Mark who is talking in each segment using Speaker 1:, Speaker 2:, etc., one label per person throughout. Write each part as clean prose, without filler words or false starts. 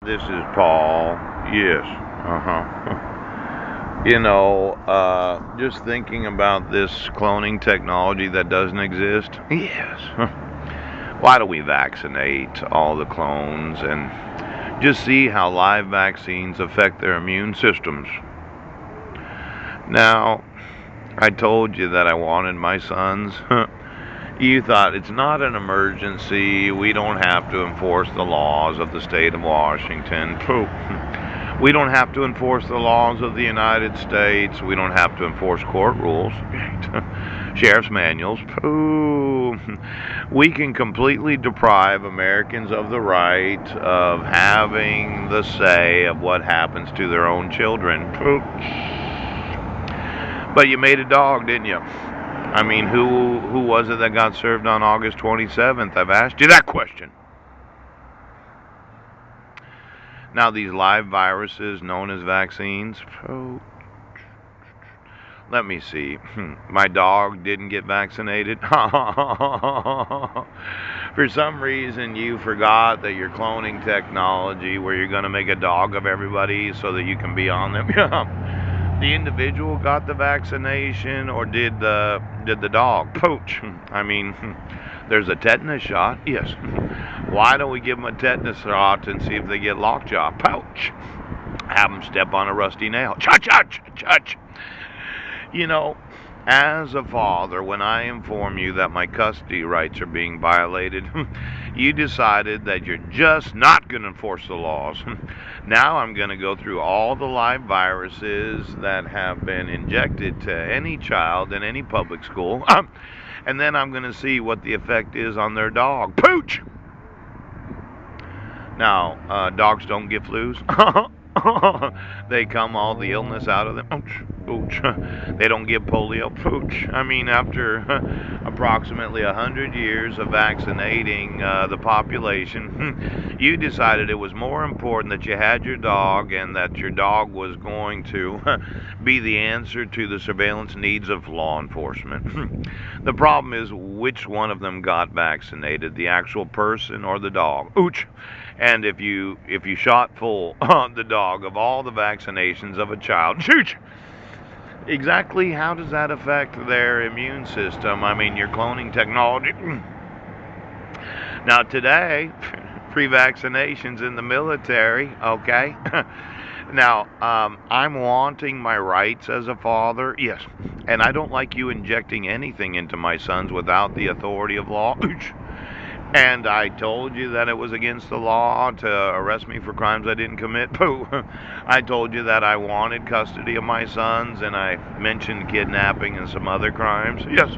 Speaker 1: This is Paul. Yes. Just thinking about this cloning technology that doesn't exist. Yes. Why do we vaccinate all the clones and just see how live vaccines affect their immune systems? Now, I told you that I wanted my sons. You thought it's not an emergency. We don't have to enforce the laws of the state of Washington. Pooh. We don't have to enforce the laws of the United States. We don't have to enforce court rules, sheriff's manuals. Pooh. We can completely deprive Americans of the right of having the say of what happens to their own children. Pooh. But you made a dog, didn't you? I mean, who was it that got served on August 27th? I've asked you that question. Now, these live viruses known as vaccines. Oh, let me see. My dog didn't get vaccinated. For some reason, you forgot that your cloning technology, where you're going to make a dog of everybody so that you can be on them. The individual got the vaccination, or did the dog poach? I mean, there's a tetanus shot. Yes. Why don't we give them a tetanus shot and see if they get lockjaw? Pouch. Have them step on a rusty nail. Cha. You know, as a father, when I inform you that my custody rights are being violated, you decided that you're just not going to enforce the laws. Now I'm going to go through all the live viruses that have been injected to any child in any public school, and then I'm going to see what the effect is on their dog. Pooch! Now, dogs don't get flus. They come all the illness out of them. Ouch, ouch. They don't get polio. Pooch. I mean, after approximately 100 years of vaccinating the population, you decided it was more important that you had your dog and that your dog was going to be the answer to the surveillance needs of law enforcement. The problem is which one of them got vaccinated, the actual person or the dog. Ouch. And if you shot full on the dog of all the vaccinations of a child, shoot, exactly how does that affect their immune system? I mean, your cloning technology. Now today, pre-vaccinations in the military, okay? Now, I'm wanting my rights as a father, yes, and I don't like you injecting anything into my sons without the authority of law. And I told you that it was against the law to arrest me for crimes I didn't commit. Pooh. I told you that I wanted custody of my sons, and I mentioned kidnapping and some other crimes. Yes.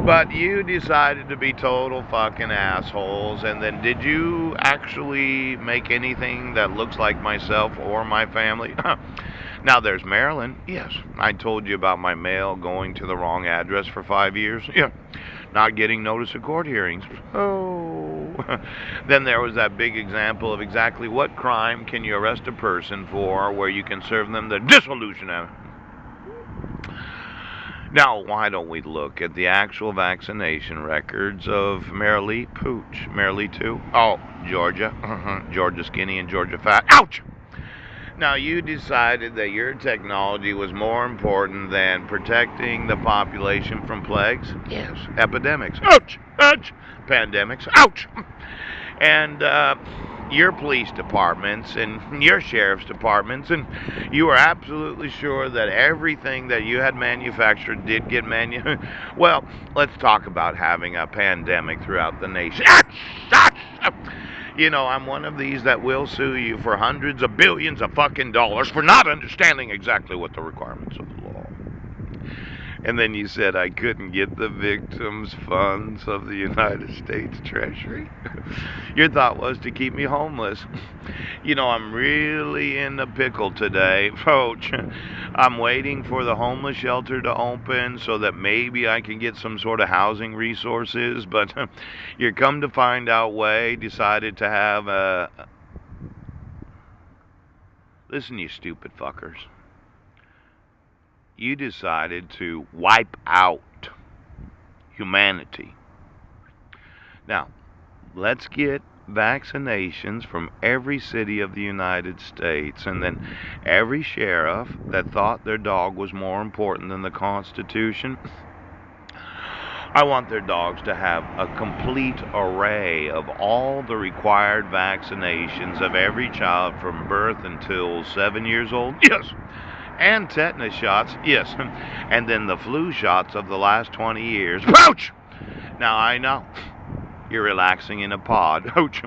Speaker 1: But you decided to be total fucking assholes. And then did you actually make anything that looks like myself or my family? Now there's Maryland. Yes. I told you about my mail going to the wrong address for 5 years. Yeah. Not getting notice of court hearings. Oh. Then there was that big example of exactly what crime can you arrest a person for where you can serve them the dissolution of. Now, why don't we look at the actual vaccination records of Marilee Pooch? Marilee 2? Oh, Georgia. Georgia Skinny and Georgia Fat. Ouch! Now, you decided that your technology was more important than protecting the population from plagues? Yes. Epidemics? Ouch! Ouch! Pandemics? Ouch! And your police departments and your sheriff's departments, and you were absolutely sure that everything that you had manufactured did get Well, let's talk about having a pandemic throughout the nation. You know, I'm one of these that will sue you for hundreds of billions of fucking dollars for not understanding exactly what the requirements of the law. And then you said I couldn't get the victims' funds of the United States Treasury. Your thought was to keep me homeless. You know, I'm really in a pickle today, Coach. I'm waiting for the homeless shelter to open so that maybe I can get some sort of housing resources. But you come to find out way decided to have a... Listen, you stupid fuckers. You decided to wipe out humanity. Now, let's get vaccinations from every city of the United States, and then every sheriff that thought their dog was more important than the Constitution, I want their dogs to have a complete array of all the required vaccinations of every child from birth until 7 years old. Yes. And tetanus shots. Yes. And then the flu shots of the last 20 years. Ouch! Now I know you're relaxing in a pod. Ouch.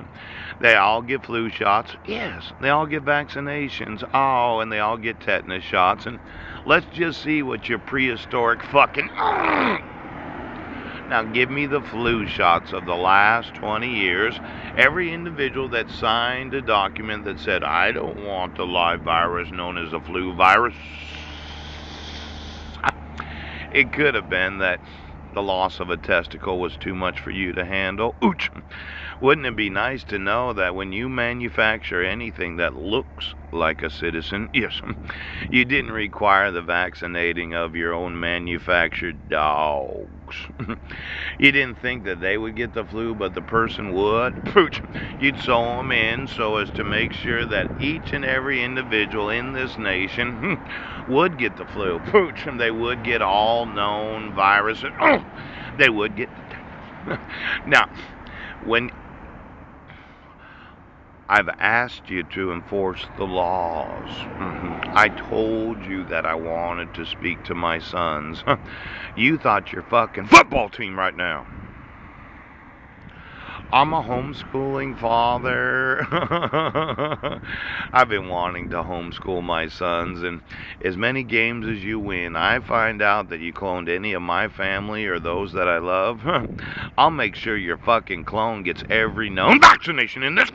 Speaker 1: They all get flu shots. Yes. They all get vaccinations. Oh, and they all get tetanus shots. And let's just see what your prehistoric fucking... Now give me the flu shots of the last 20 years. Every individual that signed a document that said, I don't want the live virus known as the flu virus. It could have been that the loss of a testicle was too much for you to handle. Ouch! Wouldn't it be nice to know that when you manufacture anything that looks like a citizen, yes, you didn't require the vaccinating of your own manufactured dogs. You didn't think that they would get the flu, but the person would. Pooch! You'd sew them in so as to make sure that each and every individual in this nation would get the flu. Pooch! And they would get all known viruses. They would get... Now, when I've asked you to enforce the laws. I told you that I wanted to speak to my sons. You thought your fucking football team right now. I'm a homeschooling father. I've been wanting to homeschool my sons, and as many games as you win, I find out that you cloned any of my family or those that I love, I'll make sure your fucking clone gets every known vaccination in this